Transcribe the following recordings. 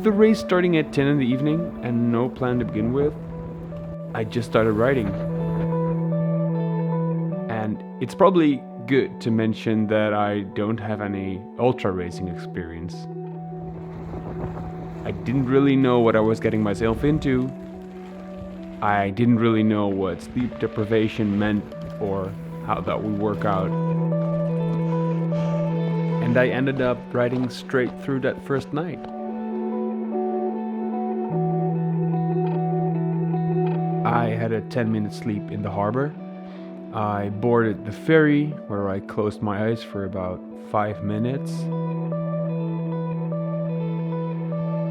With the race starting at 10 in the evening and no plan to begin with, I just started riding. And it's probably good to mention that I don't have any ultra racing experience. I didn't really know what I was getting myself into. I didn't really know what sleep deprivation meant or how that would work out. And I ended up riding straight through that first night. I had a 10-minute sleep in the harbor. I boarded the ferry where I closed my eyes for about 5 minutes.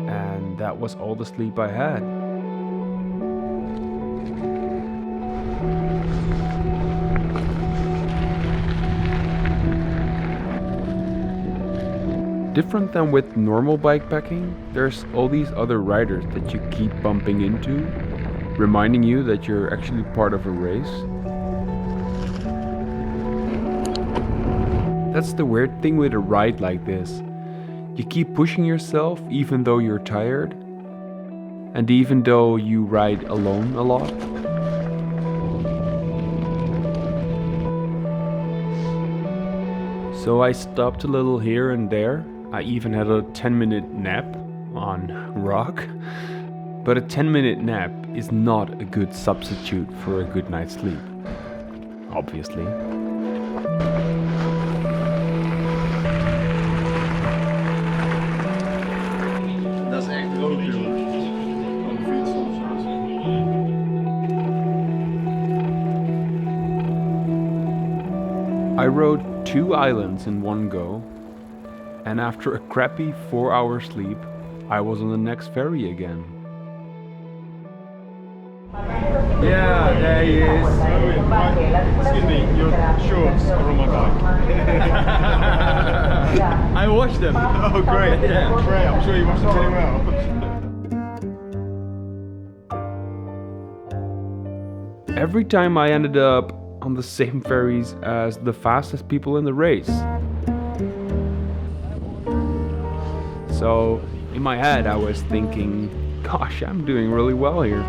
And that was all the sleep I had. Different than with normal bikepacking, there's all these other riders that you keep bumping into, reminding you that you're actually part of a race. That's the weird thing with a ride like this. You keep pushing yourself even though you're tired, and even though you ride alone a lot. So I stopped a little here and there. I even had a 10-minute nap on rock. But a 10-minute nap is not a good substitute for a good night's sleep, obviously. Dat is echt rood, joh. I rode 2 islands in one go, and after a crappy 4-hour sleep, I was on the next ferry again. Yeah, there he is. Excuse me, your shorts are on my bike. I watched them. Oh, great. Yeah, great. I'm sure you watched them really well. Every time I ended up on the same ferries as the fastest people in the race. So in my head I was thinking, gosh, I'm doing really well here.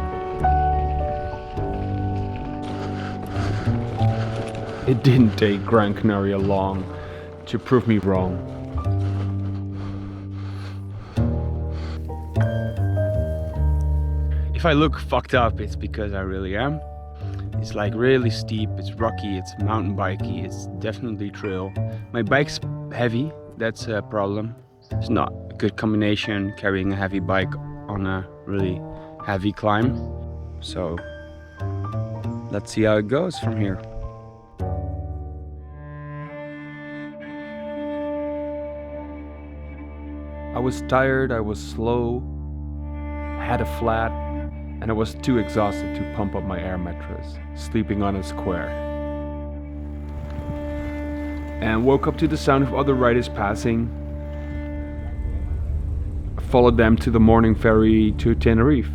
It didn't take Gran Canaria long to prove me wrong. If I look fucked up, it's because I really am. It's like really steep, it's rocky, it's mountain bikey, it's definitely trail. My bike's heavy, that's a problem. It's not a good combination carrying a heavy bike on a really heavy climb. So let's see how it goes from here. I was tired, I was slow, I had a flat, and I was too exhausted to pump up my air mattress, sleeping on a square. And woke up to the sound of other riders passing. I followed them to the morning ferry to Tenerife.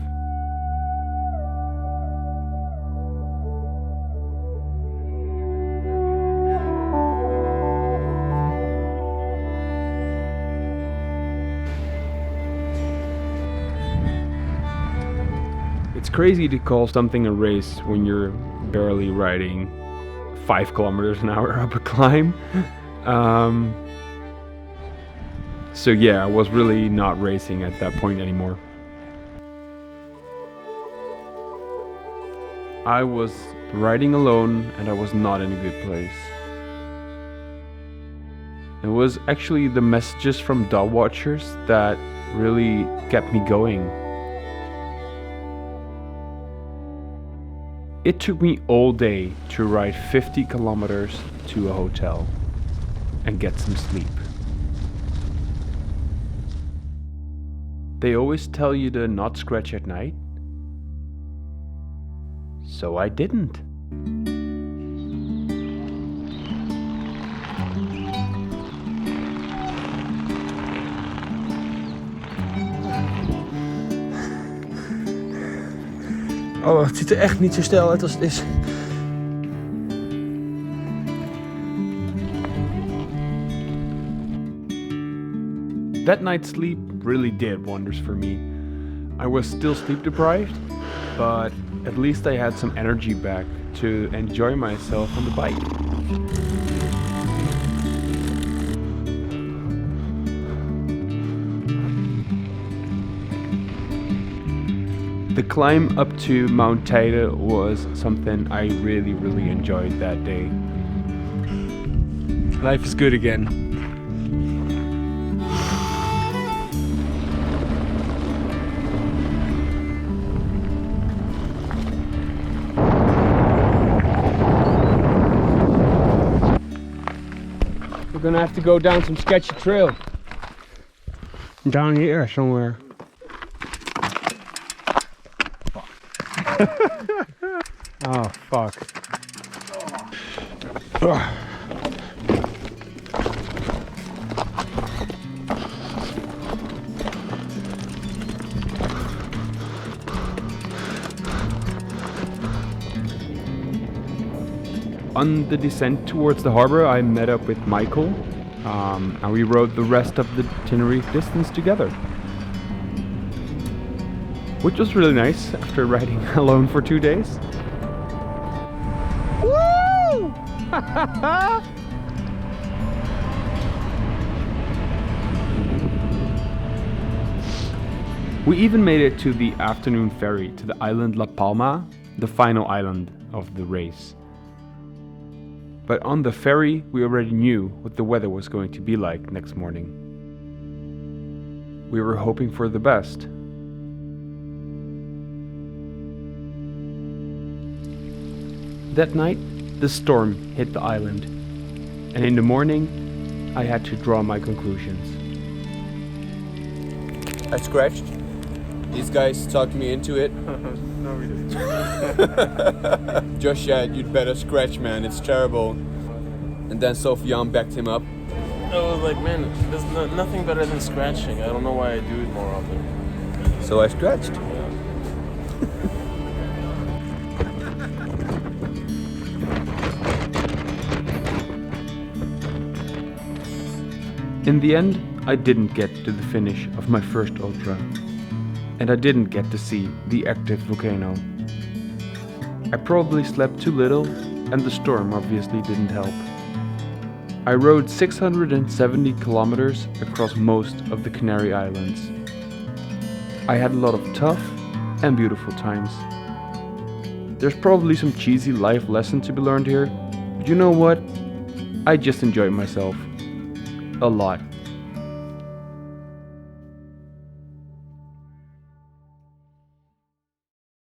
It's crazy to call something a race when you're barely riding 5 kilometers an hour up a climb. So yeah, I was really not racing at that point anymore. I was riding alone and I was not in a good place. It was actually the messages from dog watchers that really kept me going. It took me all day to ride 50 kilometers to a hotel and get some sleep. They always tell you to not scratch at night. So I didn't. Oh, het ziet er echt niet zo stijl uit als het is. That night's sleep really did wonders for me. I was still sleep deprived, but at least I had some energy back to enjoy myself on the bike. The climb up to Mount Teide was something I really enjoyed that day. Life is good again. We're gonna have to go down some sketchy trail. Down here somewhere. Oh fuck. On the descent towards the harbor, I met up with Michael, and we rode the rest of the Tenerife distance together. Which was really nice after riding alone for 2 days. Woo! We even made it to the afternoon ferry to the island La Palma, the final island of the race. But on the ferry, we already knew what the weather was going to be like next morning. We were hoping for the best. That night, the storm hit the island, and in the morning, I had to draw my conclusions. I scratched. These guys talked me into it. No, we didn't. Josh said, "You'd better scratch, man, it's terrible." And then Sofian backed him up. I was like, man, there's nothing better than scratching. I don't know why I do it more often. So I scratched. In the end, I didn't get to the finish of my first ultra, and I didn't get to see the active volcano. I probably slept too little, and the storm obviously didn't help. I rode 670 kilometers across most of the Canary Islands. I had a lot of tough and beautiful times. There's probably some cheesy life lesson to be learned here, but you know what? I just enjoyed myself. A lot.